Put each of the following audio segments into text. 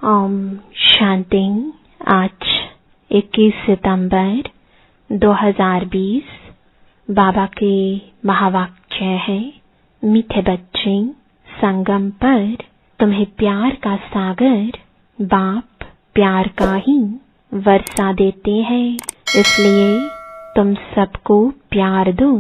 ओम शांति। आज 21 सितंबर 2020 बाबा के महावाक्य है, मीठे बच्चे, संगम पर तुम्हें प्यार का सागर बाप प्यार का ही वर्षा देते हैं, इसलिए तुम सबको प्यार दो,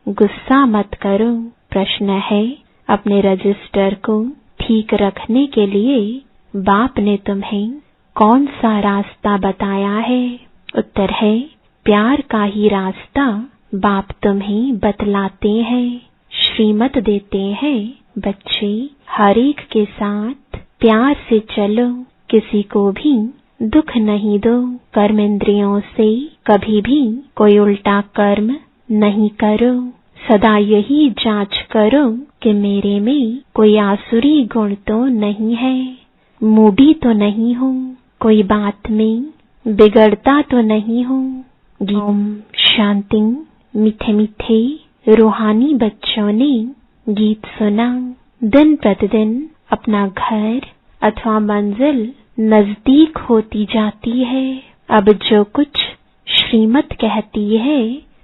गुस्सा मत करो। प्रश्न है, अपने रजिस्टर को ठीक रखने के लिए बाप ने तुम्हें कौन सा रास्ता बताया है? उत्तर है, प्यार का ही रास्ता बाप तुम्हें बतलाते हैं, श्रीमत देते हैं। बच्चे, हर एक के साथ प्यार से चलो, किसी को भी दुख नहीं दो। कर्म इंद्रियों से कभी भी कोई उल्टा कर्म नहीं करो। सदा यही जांच करो कि मेरे में कोई आसुरी गुण तो नहीं है, मूढ़ी तो नहीं हूँ, कोई बात में बिगड़ता तो नहीं हूँ। ओम शांति। मीठे मीठे रूहानी बच्चों ने गीत सुना। दिन प्रतिदिन अपना घर अथवा मंजिल नजदीक होती जाती है। अब जो कुछ श्रीमत कहती है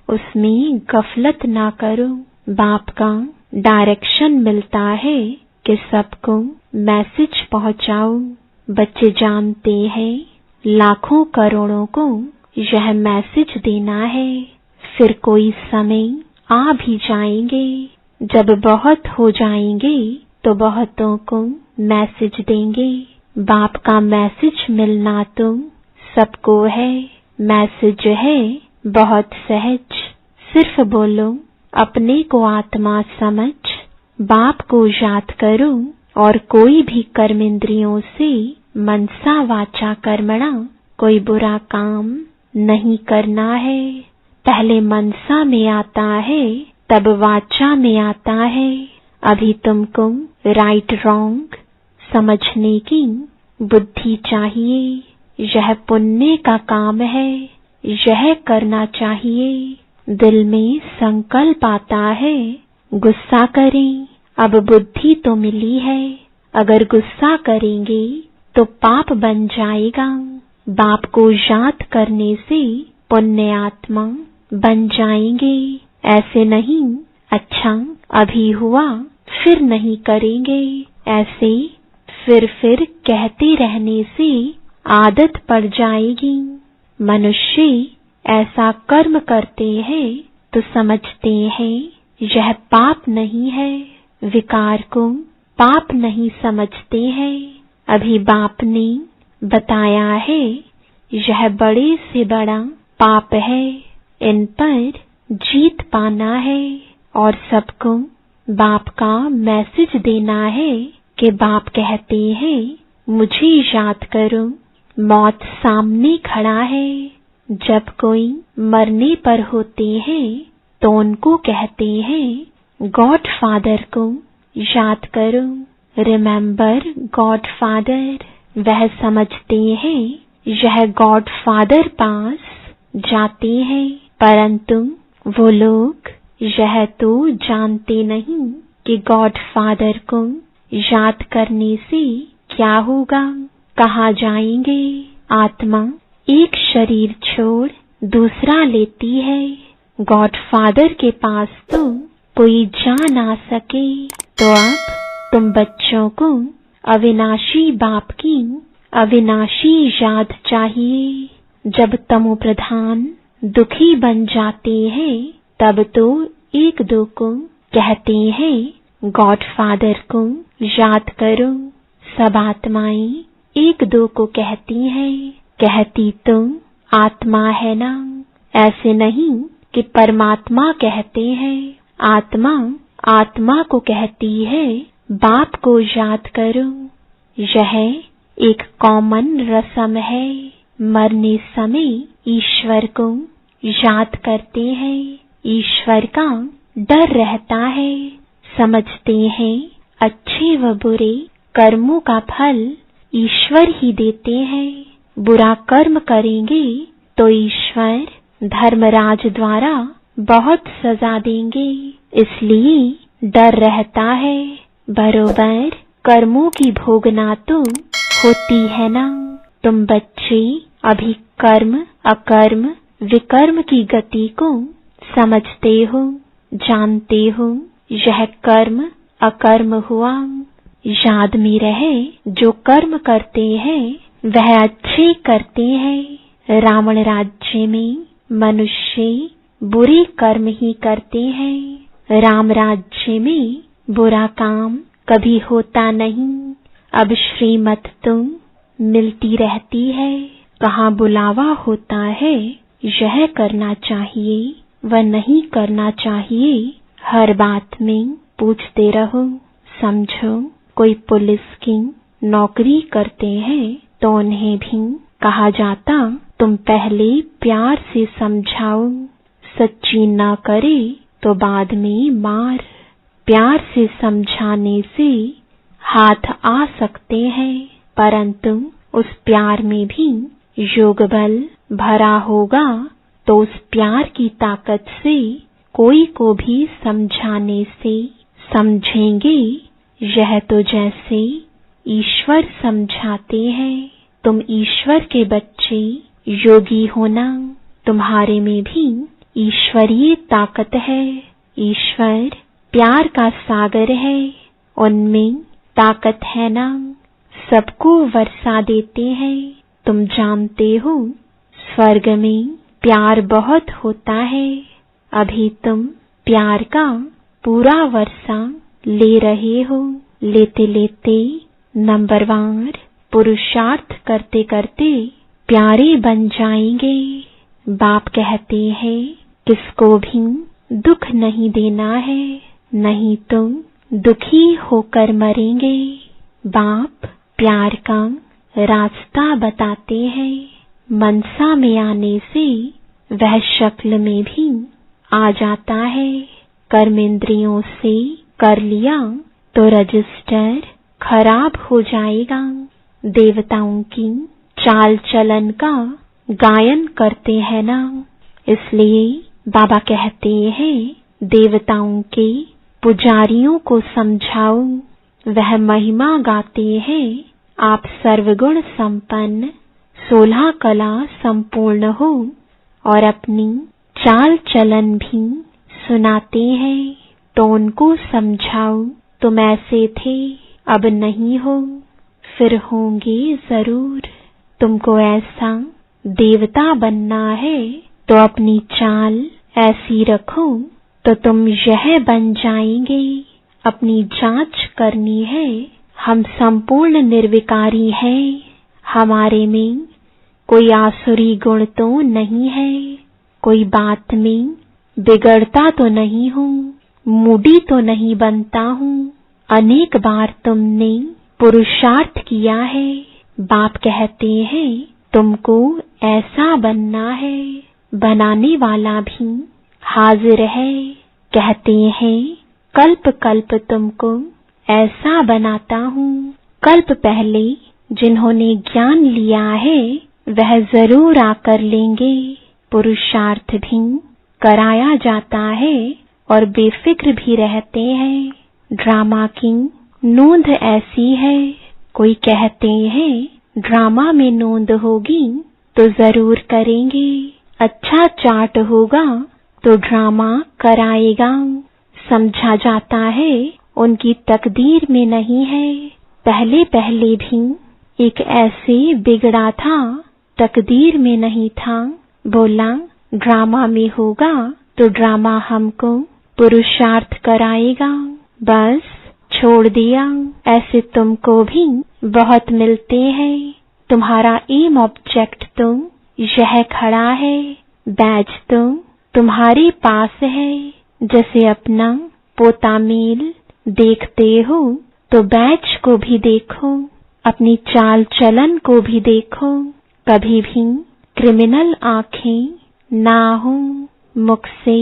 उसमें गफलत ना करो। बाप का डायरेक्शन मिलता है कि सबको मैसेज पहुंचाओ। बच्चे जानते हैं लाखों करोड़ों को यह मैसेज देना है, फिर कोई समय आ भी जाएंगे जब बहुत हो जाएंगे तो बहुतों को मैसेज देंगे। बाप का मैसेज मिलना तो सबको है। मैसेज है बहुत सहज, सिर्फ बोलो, अपने को आत्मा समझ बाप को याद करो और कोई भी कर्म इंद्रियों से मनसा वाचा कर्मणा कोई बुरा काम नहीं करना है। पहले मनसा में आता है तब वाचा में आता है। अभी तुमको राइट रॉन्ग समझने की बुद्धि चाहिए। यह पुण्य का काम है, यह करना चाहिए। दिल में संकल्प आता है गुस्सा करें, अब बुद्धि तो मिली है, अगर गुस्सा करेंगे तो पाप बन जाएगा। बाप को याद करने से पुण्य आत्मा बन जाएंगे। ऐसे नहीं, अच्छा अभी हुआ फिर नहीं करेंगे, ऐसे फिर कहते रहने से आदत पड़ जाएगी। मनुष्य ऐसा कर्म करते हैं तो समझते हैं यह पाप नहीं है, विकार को पाप नहीं समझते हैं। अभी बाप ने बताया है यह बड़े से बड़ा पाप है, इन पर जीत पाना है और सबको बाप का मैसेज देना है कि बाप कहते हैं मुझे याद करो। मौत सामने खड़ा है। जब कोई मरने पर होते हैं तो उनको कहते हैं गॉड फादर को याद करो, रिमेम्बर गॉड फादर। वह समझते हैं यह गॉड फादर पास जाते हैं, परंतु वो लोग यह तो जानते नहीं कि गॉड फादर को याद करने से क्या होगा, कहाँ जाएंगे। आत्मा एक शरीर छोड़ दूसरा लेती है। गॉड फादर के पास तो कोई जा ना सके, तो अब तुम बच्चों को अविनाशी बाप की अविनाशी याद चाहिए। जब तमो प्रधान दुखी बन जाते हैं तब तो एक दो को कहते हैं गॉड फादर को याद करो। सब आत्माएं एक दो को कहती हैं, कहती तो आत्मा है ना। ऐसे नहीं कि परमात्मा कहते हैं, आत्मा आत्मा को कहती है बाप को याद करो। यह एक कॉमन रस्म है। मरने समय ईश्वर को याद करते हैं, ईश्वर का डर रहता है। समझते हैं अच्छे व बुरे कर्मों का फल ईश्वर ही देते हैं। बुरा कर्म करेंगे तो ईश्वर धर्मराज द्वारा बहुत सजा देंगे, इसलिए डर रहता है। बरोबर कर्मों की भोगना तो होती है ना। तुम बच्चे अभी कर्म अकर्म विकर्म की गति को समझते हो, जानते हो। यह कर्म अकर्म हुआ। याद में रहे, जो कर्म करते हैं वह अच्छे करते हैं। रावण राज्य में मनुष्य बुरे कर्म ही करते हैं। राम राज्य में बुरा काम कभी होता नहीं। अब श्रीमत तुम मिलती रहती है। कहाँ बुलावा होता है, यह करना चाहिए व नहीं करना चाहिए, हर बात में पूछते रहो। समझो, कोई पुलिस की नौकरी करते हैं तो उन्हें भी कहा जाता, तुम पहले प्यार से समझाओ, सच्ची ना करे तो बाद में मार। प्यार से समझाने से हाथ आ सकते हैं, परंतु उस प्यार में भी योग बल भरा होगा तो उस प्यार की ताकत से कोई को भी समझाने से समझेंगे। यह तो जैसे ईश्वर समझाते हैं। तुम ईश्वर के बच्चे योगी होना, तुम्हारे में भी ईश्वरीय ताकत है। ईश्वर प्यार का सागर है, उनमें ताकत है ना। सबको वर्षा देते हैं। तुम जानते हो, स्वर्ग में प्यार बहुत होता है। अभी तुम प्यार का पूरा वर्षा ले रहे हो। लेते लेते नंबरवार पुरुषार्थ करते करते प्यारे बन जाएंगे। बाप कहते हैं, किसको भी दुख नहीं देना है, नहीं तो दुखी होकर मरेंगे। बाप प्यार का रास्ता बताते हैं। मनसा में आने से वह शक्ल में भी आ जाता है। कर्मेंद्रियों से कर लिया तो रजिस्टर खराब हो जाएगा। देवताओं की चाल चलन का गायन करते हैं ना, इसलिए बाबा कहते हैं, देवताओं के पुजारियों को समझाओ। वह महिमा गाते हैं, आप सर्वगुण संपन्न 16 कला संपूर्ण हो, और अपनी चाल चलन भी सुनाते हैं। तो उनको समझाओ, तुम ऐसे थे, अब नहीं हो, फिर होंगे जरूर। तुमको ऐसा देवता बनना है तो अपनी चाल ऐसी रखो तो तुम यह बन जाएंगे। अपनी जांच करनी है। हम संपूर्ण निर्विकारी हैं। हमारे में कोई आसुरी गुण तो नहीं है। कोई बात में बिगड़ता तो नहीं हूँ, मूडी तो नहीं बनता हूँ। अनेक बार तुमने पुरुषार्थ किया है। बाप कहते हैं, तुमको ऐसा बनना है। बनाने वाला भी हाजिर है। कहते हैं, कल्प कल्प तुमको ऐसा बनाता हूँ। कल्प पहले जिन्होंने ज्ञान लिया है वह जरूर आकर लेंगे। पुरुषार्थ भी कराया जाता है और बेफिक्र भी रहते हैं। ड्रामा की नोंद ऐसी है, कोई कहते हैं ड्रामा में नोंद होगी तो जरूर करेंगे। अच्छा चार्ट होगा तो ड्रामा कराएगा। समझा जाता है उनकी तकदीर में नहीं है। पहले पहले भी एक ऐसे बिगड़ा था, तकदीर में नहीं था। बोला ड्रामा में होगा तो ड्रामा हमको पुरुषार्थ कराएगा। बस छोड़ दिया। ऐसे तुमको भी बहुत मिलते हैं। तुम्हारा एम ऑब्जेक्ट तो यह खड़ा है। बैज तो तुम्हारे पास है। जैसे अपना पोता मेल देखते हो तो बैज को भी देखो, अपनी चाल चलन को भी देखो। कभी भी क्रिमिनल आंखें ना हो, मुख से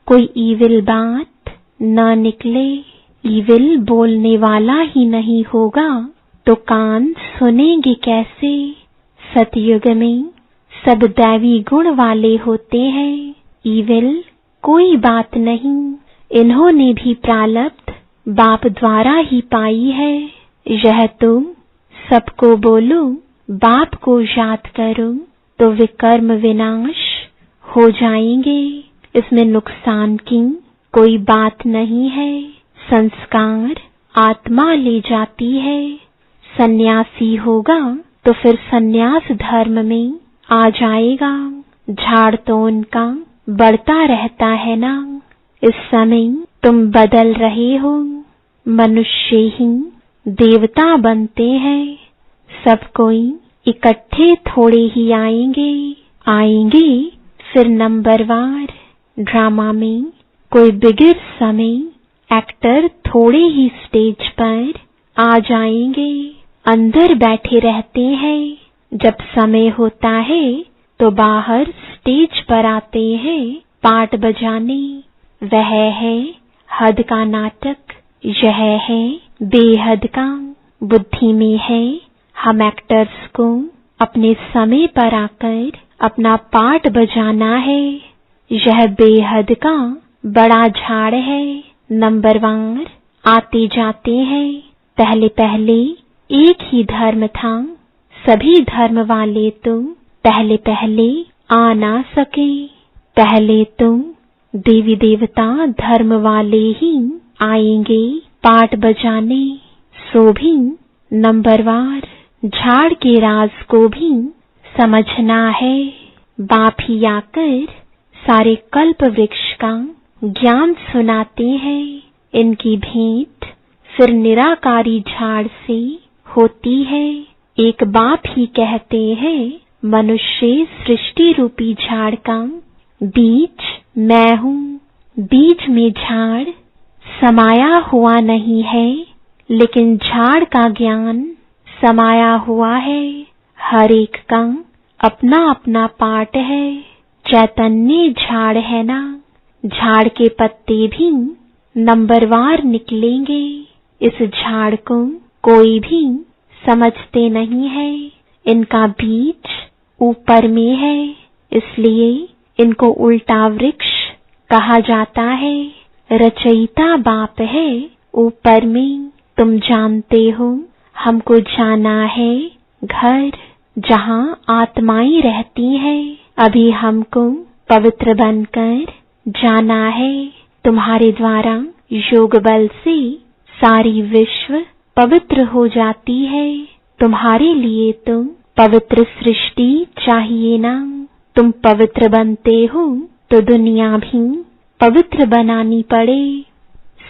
कोई ईविल बात न निकले। ईविल बोलने वाला ही नहीं होगा तो कान सुनेंगे कैसे। सतयुग में सब दैवी गुण वाले होते हैं। ईविल कोई बात नहीं। इन्होंने भी प्रारब्ध बाप द्वारा ही पाई है। यह तुम सबको बोलो बाप को याद करो तो विकर्म विनाश हो जाएंगे। इसमें नुकसान की कोई बात नहीं है। संस्कार आत्मा ले जाती है। सन्यासी होगा तो फिर सन्यास धर्म में आ जाएगा। झाड़ तो उनका बढ़ता रहता है ना। इस समय तुम बदल रहे हो। मनुष्य ही देवता बनते हैं। सब कोई इकट्ठे थोड़े ही आएंगे फिर नंबरवार। ड्रामा में कोई बिगड़ समय एक्टर थोड़े ही स्टेज पर आ जाएंगे। अंदर बैठे रहते हैं। जब समय होता है तो बाहर स्टेज पर आते हैं पार्ट बजाने। वह है हद का नाटक, यह है बेहद का। बुद्धि में है हम एक्टर्स को अपने समय पर आकर अपना पार्ट बजाना है। यह बेहद का बड़ा झाड़ है। नंबरवार आते जाते हैं। पहले पहले एक ही धर्म था। सभी धर्म वाले तो पहले आ ना सके। पहले तो देवी देवता धर्म वाले ही आएंगे पार्ट बजाने। सो भी नंबरवार झाड़ के राज को भी समझना है। बाप ही आकर सारे कल्प वृक्ष का ज्ञान सुनाते हैं। इनकी भेंट फिर निराकारी झाड़ से होती है। एक बाप ही कहते हैं मनुष्य सृष्टि रूपी झाड़ का बीज मैं हूँ। बीज में झाड़ समाया हुआ नहीं है, लेकिन झाड़ का ज्ञान समाया हुआ है। हर एक का अपना अपना पार्ट है। चैतन्य झाड़ है ना। झाड़ के पत्ते भी नंबरवार निकलेंगे। इस झाड़ को कोई भी समझते नहीं है। इनका बीज ऊपर में है, इसलिए इनको उल्टा वृक्ष कहा जाता है। रचयिता बाप है ऊपर में। तुम जानते हो हमको जाना है घर जहाँ आत्माएं रहती हैं। अभी हमको पवित्र बनकर जाना है। तुम्हारे द्वारा योग बल से सारी विश्व पवित्र हो जाती है। तुम्हारे लिए तो पवित्र सृष्टि चाहिए ना। तुम पवित्र बनते हो तो दुनिया भी पवित्र बनानी पड़े।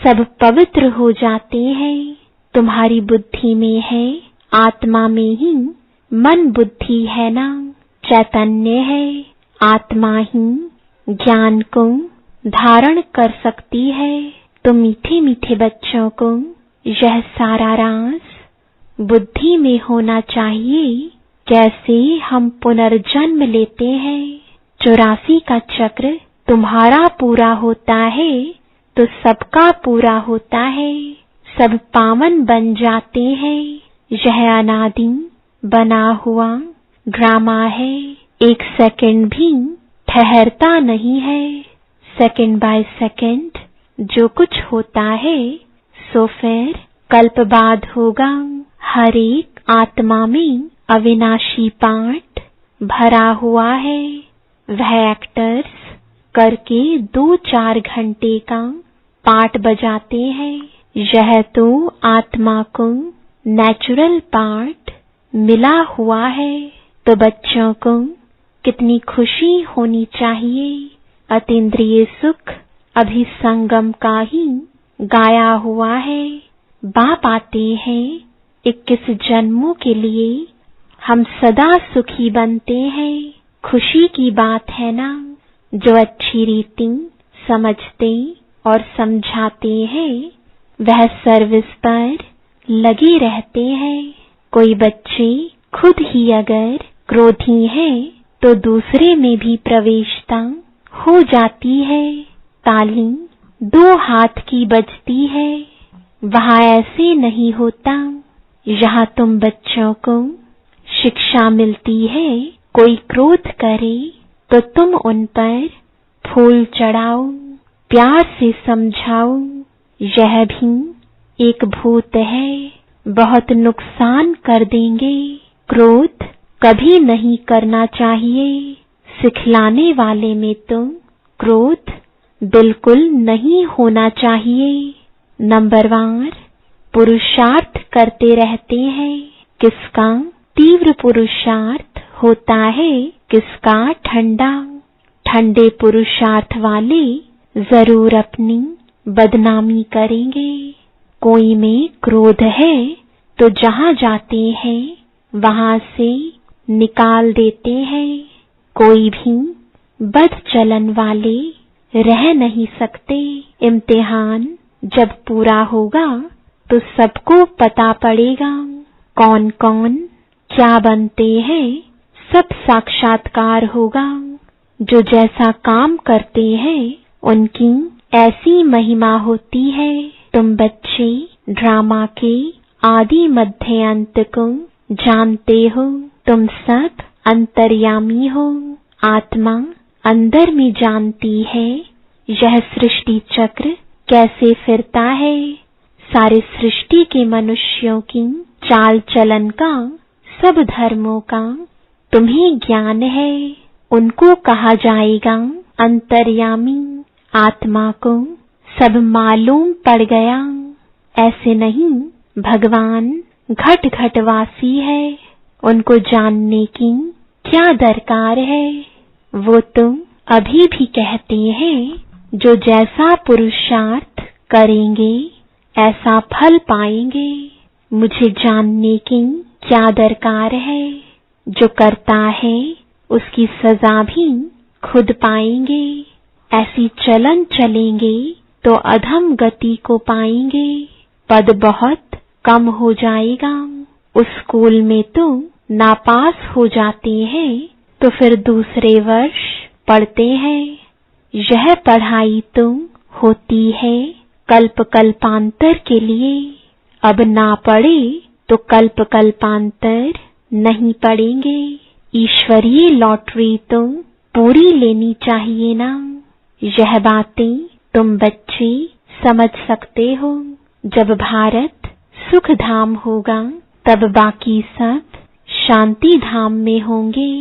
सब पवित्र हो जाते हैं। तुम्हारी बुद्धि में है, आत्मा में ही मन बुद्धि है ना। चैतन्य है। आत्मा ही ज्ञान को धारण कर सकती है। तो मीठे मीठे बच्चों को यह सारा राज बुद्धि में होना चाहिए। कैसे हम पुनर्जन्म लेते हैं। 84 का चक्र तुम्हारा पूरा होता है तो सबका पूरा होता है। सब पावन बन जाते हैं। यह अनादि बना हुआ ड्रामा है। एक सेकंड भी ठहरता नहीं है। सेकंड बाय सेकंड जो कुछ होता है सो फिर कल्प बाद होगा। हर एक आत्मा में अविनाशी पार्ट भरा हुआ है। वह एक्टर्स करके 2-4 घंटे का पार्ट बजाते हैं। यह तो आत्मा को नेचुरल पार्ट मिला हुआ है। तो बच्चों को कितनी खुशी होनी चाहिए। अतीन्द्रिय सुख अभी संगम का ही गाया हुआ है। बाप आते हैं 21 जन्मों के लिए। हम सदा सुखी बनते हैं। खुशी की बात है ना। जो अच्छी रीति समझते और समझाते हैं वह सर्विस पर लगे रहते हैं। कोई बच्चे खुद ही अगर क्रोधी हैं तो दूसरे में भी प्रवेशता हो जाती है। ताली 2 हाथ की बजती है। वहाँ ऐसे नहीं होता। यहाँ तुम बच्चों को शिक्षा मिलती है। कोई क्रोध करे तो तुम उन पर फूल चढ़ाओ, प्यार से समझाओ। यह भी एक भूत है। बहुत नुकसान कर देंगे। क्रोध कभी नहीं करना चाहिए। सिखलाने वाले में तो क्रोध बिल्कुल नहीं होना चाहिए। नंबरवार पुरुषार्थ करते रहते हैं। किसका तीव्र पुरुषार्थ होता है, किसका ठंडा। ठंडे पुरुषार्थ वाले जरूर अपनी बदनामी करेंगे। कोई में क्रोध है तो जहां जाते हैं वहां से निकाल देते हैं। कोई भी बद चलन वाले रह नहीं सकते। इम्तिहान जब पूरा होगा तो सबको पता पड़ेगा कौन कौन क्या बनते हैं। सब साक्षात्कार होगा। जो जैसा काम करते हैं उनकी ऐसी महिमा होती है। तुम बच्चे ड्रामा के आदि मध्य अंत को जानते हो। तुम सब अंतर्यामी हो। आत्मा अंदर में जानती है यह सृष्टि चक्र कैसे फिरता है। सारे सृष्टि के मनुष्यों की चाल चलन का, सब धर्मों का तुम्हें ज्ञान है। उनको कहा जाएगा अंतर्यामी। आत्मा को सब मालूम पड़ गया। ऐसे नहीं, भगवान घट घटवासी है। उनको जानने की क्या दरकार है। वो तो अभी भी कहते हैं जो जैसा पुरुषार्थ करेंगे ऐसा फल पाएंगे। मुझे जानने की क्या दरकार है। जो करता है उसकी सजा भी खुद पाएंगे। ऐसी चलन चलेंगे तो अधम गति को पाएंगे। पद बहुत कम हो जाएगा। उस स्कूल में तो नापास हो जाते हैं तो फिर दूसरे वर्ष पढ़ते हैं। यह पढ़ाई तो होती है कल्प कल्पांतर के लिए। अब ना पढ़े तो कल्प कल्पांतर नहीं पढ़ेंगे। ईश्वरीय लॉटरी तो पूरी लेनी चाहिए ना। यह बातें तुम बच्चे समझ सकते हो। जब भारत सुख धाम होगा तब बाकी सब शांति धाम में होंगे।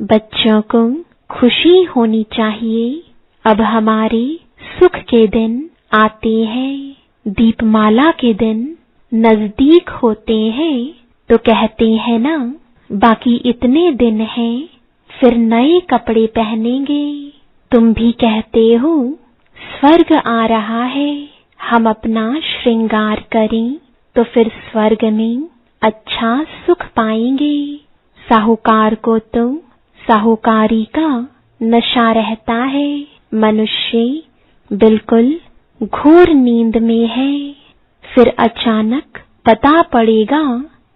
बच्चों को खुशी होनी चाहिए। अब हमारे सुख के दिन आते हैं। दीपमाला के दिन नजदीक होते हैं तो कहते हैं ना, बाकी इतने दिन हैं फिर नए कपड़े पहनेंगे। तुम भी कहते हो स्वर्ग आ रहा है, हम अपना श्रृंगार करें तो फिर स्वर्ग में अच्छा सुख पाएंगे। साहूकार को तो साहूकारी का नशा रहता है। मनुष्य बिल्कुल घोर नींद में है। फिर अचानक पता पड़ेगा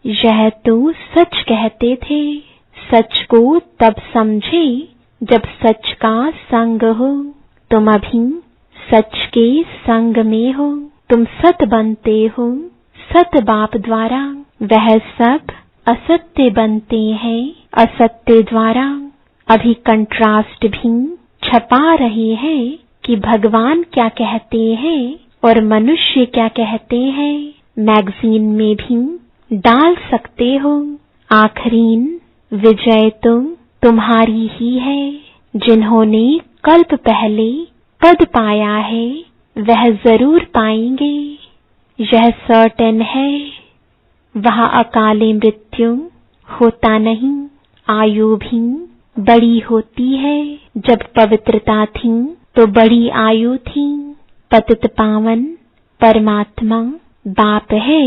यह तो सच कहते थे। सच को तब समझे जब सच का संग हो। तुम अभी सच के संग में हो। तुम सत बनते हो सत बाप द्वारा। वह सब असत्य बनते हैं असत्य द्वारा। अभी कंट्रास्ट भी छपा रहे हैं कि भगवान क्या कहते हैं और मनुष्य क्या कहते हैं। मैगजीन में भी डाल सकते हो। आखरीन विजय तो तुम्हारी ही है। जिन्होंने कल्प पहले पद पाया है वह जरूर पाएंगे। यह सर्टेन है। वहाँ अकाले मृत्यु होता नहीं। आयु भी बड़ी होती है। जब पवित्रता थी तो बड़ी आयु थी। पतित पावन परमात्मा बाप है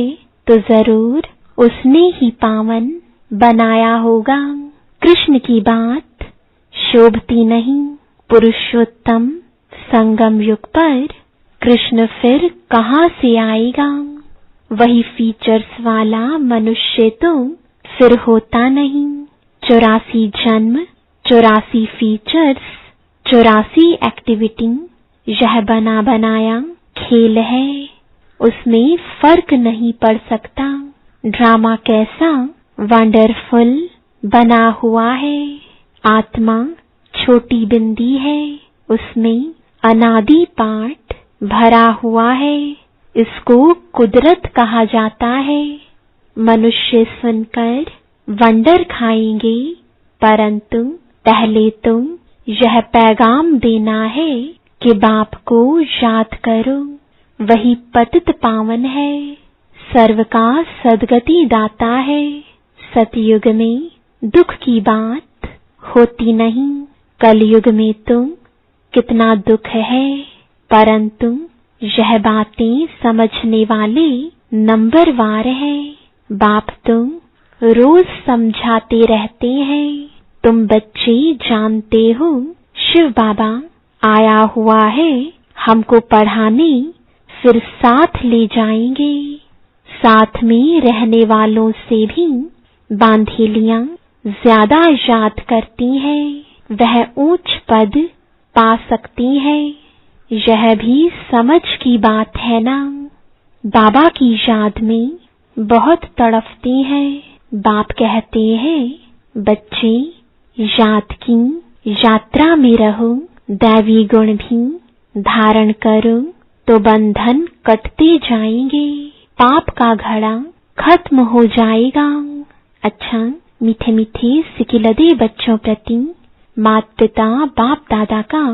तो जरूर उसने ही पावन बनाया होगा। कृष्ण की बात शोभती नहीं। पुरुषोत्तम संगम युग पर कृष्ण फिर कहाँ से आएगा। वही फीचर्स वाला मनुष्य तो फिर होता नहीं। 84 जन्म 84 फीचर्स 84 एक्टिविटी, यह बना बनाया खेल है। उसमें फर्क नहीं पड़ सकता। ड्रामा कैसा वंडरफुल बना हुआ है। आत्मा छोटी बिंदी है, उसमें अनादि पाठ भरा हुआ है। इसको कुदरत कहा जाता है। मनुष्य सुनकर वंडर खाएंगे, परंतु पहले तो यह पैगाम देना है कि बाप को याद करो, वही पतित पावन है, सर्व का सद्गति दाता है। सतयुग में दुख की बात होती नहीं, कलयुग में तो कितना दुख है, परंतु यह बातें समझने वाले नंबरवार हैं। बाप तुम रोज समझाते रहते हैं। तुम बच्चे जानते हो शिव बाबा आया हुआ है हमको पढ़ाने, फिर साथ ले जाएंगे। साथ में रहने वालों से भी बांधेलियां ज्यादा याद करती हैं, वह ऊंच पद पा सकती है। यह भी समझ की बात है ना। बाबा की याद में बहुत तड़पती हैं। बाप कहते हैं बच्चे याद की यात्रा में रहो, दैवी गुण भी धारण करो तो बंधन कटते जाएंगे, पाप का घड़ा खत्म हो जाएगा। अच्छा, मीठे मीठे सिकिलदे बच्चों प्रति माता पिता बाप दादा का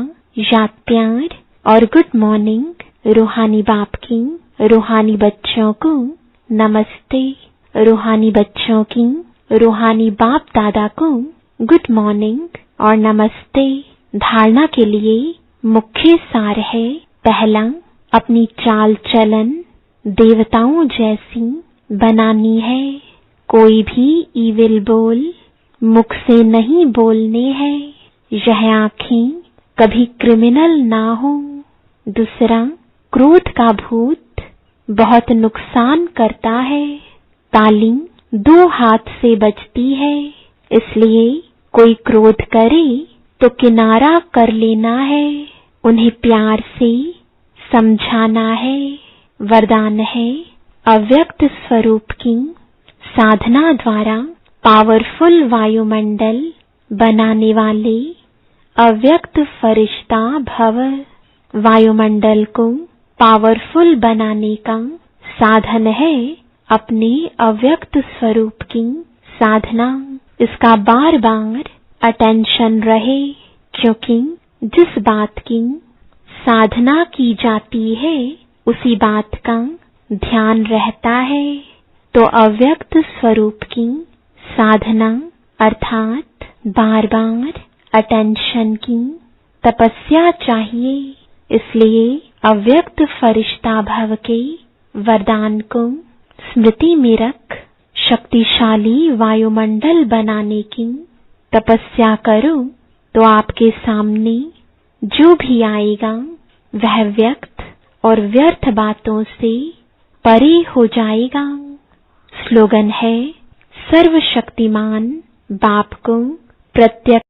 याद प्यार और गुड मॉर्निंग। रूहानी बाप की रूहानी बच्चों को नमस्ते। रूहानी बच्चों की रूहानी बाप दादा को गुड मॉर्निंग और नमस्ते। धारणा के लिए मुख्य सार है, पहला, अपनी चाल चलन देवताओं जैसी बनानी है। कोई भी ईविल बोल मुख से नहीं बोलने हैं। यह आँखें कभी क्रिमिनल ना हो। दूसरा, क्रोध का भूत बहुत नुकसान करता है। ताली दो हाथ से बजती है, इसलिए कोई क्रोध करे तो किनारा कर लेना है, उन्हें प्यार से समझाना है। वरदान है, अव्यक्त स्वरूप की साधना द्वारा पावरफुल वायुमंडल बनाने वाले अव्यक्त फरिश्ता भव। वायुमंडल को पावरफुल बनाने का साधन है अपने अव्यक्त स्वरूप की साधना। इसका बार बार अटेंशन रहे, क्योंकि जिस बात की साधना की जाती है उसी बात का ध्यान रहता है। तो अव्यक्त स्वरूप की साधना अर्थात बार बार अटेंशन की तपस्या चाहिए। इसलिए अव्यक्त फरिश्ता भव के वरदान को स्मृति में रख शक्तिशाली वायुमंडल बनाने की तपस्या करो, तो आपके सामने जो भी आएगा वह व्यक्त और व्यर्थ बातों से परे हो जाएगा। स्लोगन है, सर्वशक्तिमान बाप को प्रत्यक्ष